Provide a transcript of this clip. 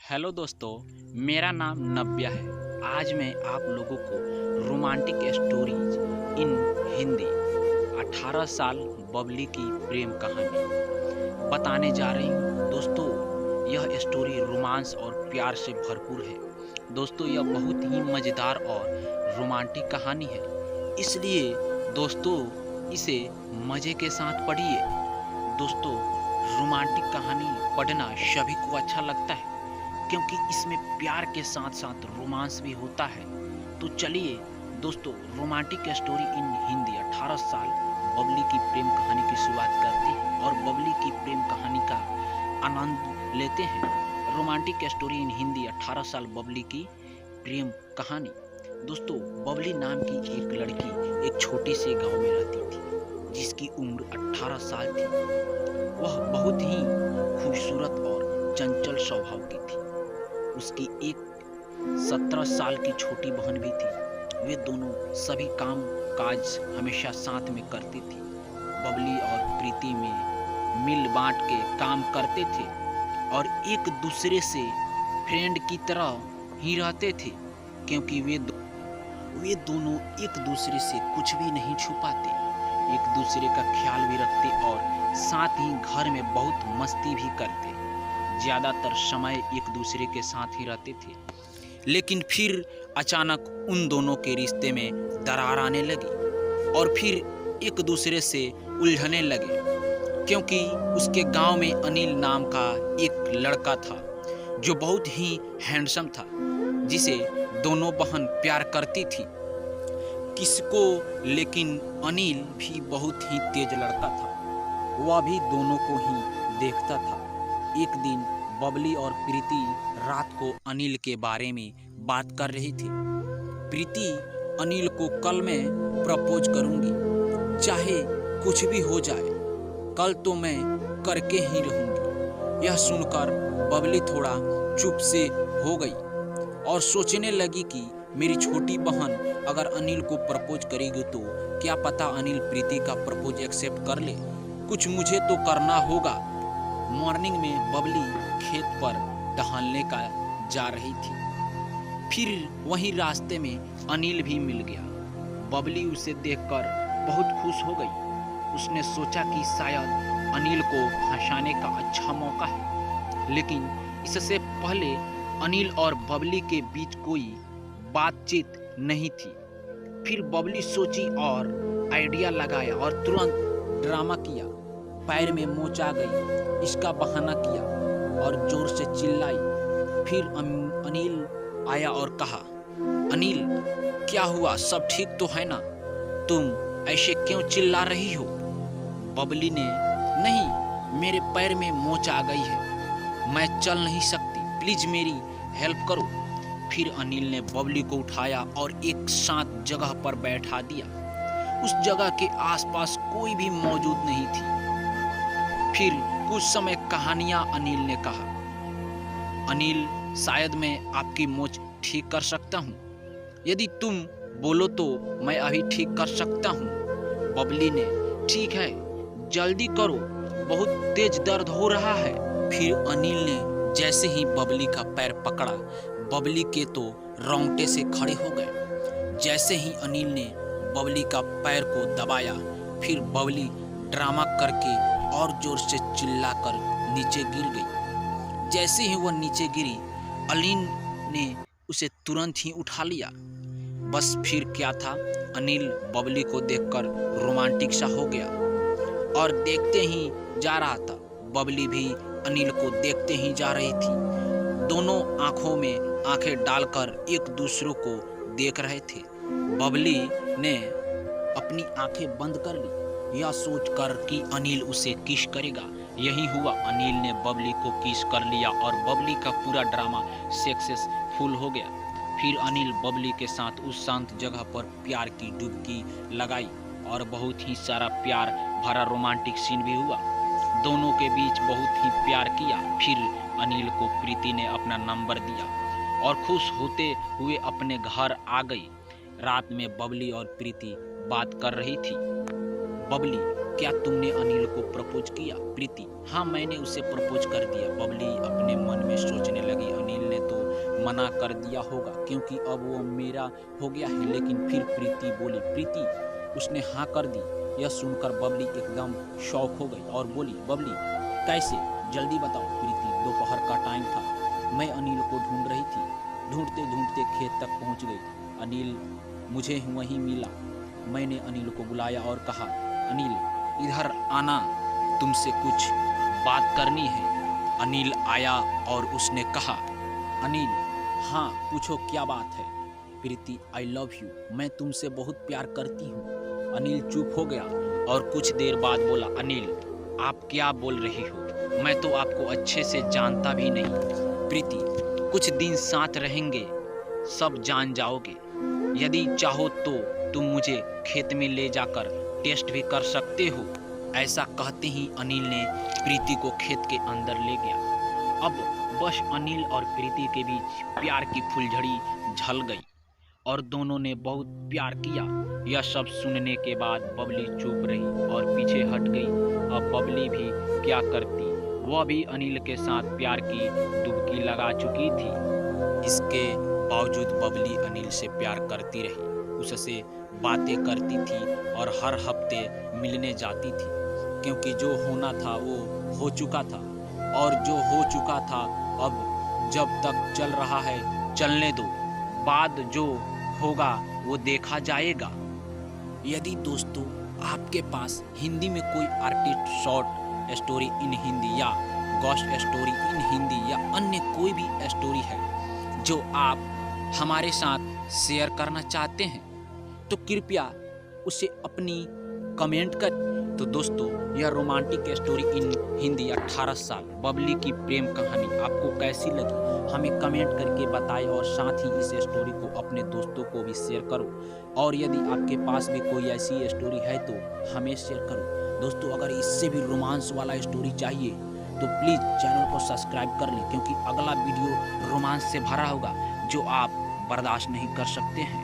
Hello दोस्तों, मेरा नाम नव्या है। आज मैं आप लोगों को रोमांटिक स्टोरीज इन हिंदी 18 साल बबली की प्रेम कहानी बताने जा रही हूँ। दोस्तों, यह स्टोरी रोमांस और प्यार से भरपूर है। दोस्तों, यह बहुत ही मज़ेदार और रोमांटिक कहानी है, इसलिए दोस्तों इसे मज़े के साथ पढ़िए। दोस्तों, रोमांटिक कहानी पढ़ना सभी को अच्छा लगता है, क्योंकि इसमें प्यार के साथ साथ रोमांस भी होता है। तो चलिए दोस्तों, रोमांटिक स्टोरी इन हिंदी 18 साल बबली की प्रेम कहानी की शुरुआत करते हैं और बबली की प्रेम कहानी का आनंद लेते हैं। रोमांटिक स्टोरी इन हिंदी 18 साल बबली की प्रेम कहानी। दोस्तों, बबली नाम की एक लड़की एक छोटे से गांव में रहती थी, जिसकी उम्र 18 साल थी। वह बहुत ही खूबसूरत और चंचल स्वभाव की थी। उसकी एक 17 साल की छोटी बहन भी थी। वे दोनों सभी काम काज हमेशा साथ में करती थी। बबली और प्रीति में मिल बांट के काम करते थे और एक दूसरे से फ्रेंड की तरह ही रहते थे, क्योंकि वे दोनों एक दूसरे से कुछ भी नहीं छुपाते, एक दूसरे का ख्याल भी रखते और साथ ही घर में बहुत मस्ती भी करते। ज़्यादातर समय एक दूसरे के साथ ही रहते थे, लेकिन फिर अचानक उन दोनों के रिश्ते में दरार आने लगी और फिर एक दूसरे से उलझने लगे, क्योंकि उसके गांव में अनिल नाम का एक लड़का था जो बहुत ही हैंडसम था, जिसे दोनों बहन प्यार करती थी किसको। लेकिन अनिल भी बहुत ही तेज लड़का था, वह भी दोनों को ही देखता था। एक दिन बबली और प्रीति रात को अनिल के बारे में बात कर रही थी। प्रीति अनिल को कल मैं प्रपोज करूंगी, चाहे कुछ भी हो जाए, कल तो मैं करके ही रहूंगी। यह सुनकर बबली थोड़ा चुप से हो गई और सोचने लगी कि मेरी छोटी बहन अगर अनिल को प्रपोज करेगी तो क्या पता अनिल प्रीति का प्रपोज एक्सेप्ट कर ले। कुछ मुझे तो करना होगा। मॉर्निंग में बबली खेत पर टहलने का जा रही थी। फिर वहीं रास्ते में अनिल भी मिल गया। बबली उसे देखकर बहुत खुश हो गई। उसने सोचा कि शायद अनिल को हंसाने का अच्छा मौका है, लेकिन इससे पहले अनिल और बबली के बीच कोई बातचीत नहीं थी। फिर बबली सोची और आइडिया लगाया और तुरंत ड्रामा किया। पैर में मोच आ गई, इसका बहाना किया और जोर से चिल्लाई। फिर अनिल आया और कहा, अनिल क्या हुआ, सब ठीक तो है ना? तुम ऐसे क्यों चिल्ला रही हो? बबली ने, नहीं, मेरे पैर में मोच आ गई है, मैं चल नहीं सकती, प्लीज मेरी हेल्प करो। फिर अनिल ने बबली को उठाया और एक शांत जगह पर बैठा दिया। उस जगह के आसपास कोई भी मौजूद नहीं थी। फिर कुछ समय कहानियां अनिल ने कहा, अनिल शायद मैं आपकी मोच ठीक कर सकता हूँ, यदि तुम बोलो तो मैं अभी ठीक कर सकता हूँ। बबली ने, ठीक है, जल्दी करो, बहुत तेज दर्द हो रहा है। फिर अनिल ने जैसे ही बबली का पैर पकड़ा, बबली के तो रोंगटे से खड़े हो गए। जैसे ही अनिल ने बबली का पैर को दबाया, फिर बबली ड्रामा करके और जोर से चिल्लाकर नीचे गिर गई। जैसे ही वह नीचे गिरी, अनिल ने उसे तुरंत ही उठा लिया। बस फिर क्या था, अनिल बबली को देखकर रोमांटिक सा हो गया और देखते ही जा रहा था। बबली भी अनिल को देखते ही जा रही थी। दोनों आंखों में आंखें डालकर एक दूसरे को देख रहे थे। बबली ने अपनी आंखें बंद कर ली, यह सोचकर कि अनिल उसे किस करेगा। यही हुआ, अनिल ने बबली को किस कर लिया और बबली का पूरा ड्रामा सक्सेसफुल हो गया। फिर अनिल बबली के साथ उस शांत जगह पर प्यार की डुबकी लगाई और बहुत ही सारा प्यार भरा रोमांटिक सीन भी हुआ। दोनों के बीच बहुत ही प्यार किया। फिर अनिल को प्रीति ने अपना नंबर दिया और खुश होते हुए अपने घर आ गई। रात में बबली और प्रीति बात कर रही थी। बबली, क्या तुमने अनिल को प्रपोज किया? प्रीति, हाँ, मैंने उसे प्रपोज कर दिया। बबली अपने मन में सोचने लगी, अनिल मना कर दिया होगा क्योंकि अब वो मेरा हो गया है। लेकिन फिर प्रीति बोली, प्रीति उसने हाँ कर दी। यह सुनकर बबली एकदम शॉक हो गई और बोली, बबली कैसे, जल्दी बताओ। प्रीति, दोपहर का टाइम था, मैं अनिल को ढूंढ रही थी, ढूंढते ढूंढते खेत तक पहुंच गई। अनिल मुझे वहीं मिला। मैंने अनिल को बुलाया और कहा, अनिल इधर आना, तुमसे कुछ बात करनी है। अनिल आया और उसने कहा, अनिल हाँ पूछो क्या बात है। प्रीति, आई लव यू, मैं तुमसे बहुत प्यार करती हूँ। अनिल चुप हो गया और कुछ देर बाद बोला, अनिल आप क्या बोल रही हो, मैं तो आपको अच्छे से जानता भी नहीं। प्रीति, कुछ दिन साथ रहेंगे सब जान जाओगे। यदि चाहो तो तुम मुझे खेत में ले जाकर टेस्ट भी कर सकते हो। ऐसा कहते ही अनिल ने प्रीति को खेत के अंदर ले गया। अब बस अनिल और प्रीति के बीच प्यार की फुलझड़ी झल गई और दोनों ने बहुत प्यार किया। यह सब सुनने के बाद बबली चुप रही और पीछे हट गई। अब बबली भी क्या करती, वह भी अनिल के साथ प्यार की डुबकी लगा चुकी थी। इसके बावजूद बबली अनिल से प्यार करती रही, उससे बातें करती थी और हर हफ्ते मिलने जाती थी, क्योंकि जो होना था वो हो चुका था और जो हो चुका था अब जब तक चल रहा है चलने दो, बाद जो होगा वो देखा जाएगा। यदि दोस्तों आपके पास हिंदी में कोई artist short story in Hindi या गॉस्ट स्टोरी इन हिंदी या अन्य कोई भी स्टोरी है जो आप हमारे साथ शेयर करना चाहते हैं तो कृपया उसे अपनी कमेंट कर। तो दोस्तों यह रोमांटिक स्टोरी इन हिंदी 18 साल बबली की प्रेम कहानी आपको कैसी लगी हमें कमेंट करके बताएं और साथ ही इस स्टोरी को अपने दोस्तों को भी शेयर करो। और यदि आपके पास भी कोई ऐसी स्टोरी है तो हमें शेयर करो। दोस्तों अगर इससे भी रोमांस वाला स्टोरी चाहिए तो प्लीज़ चैनल को सब्सक्राइब कर लें, क्योंकि अगला वीडियो रोमांस से भरा होगा जो आप बर्दाश्त नहीं कर सकते हैं।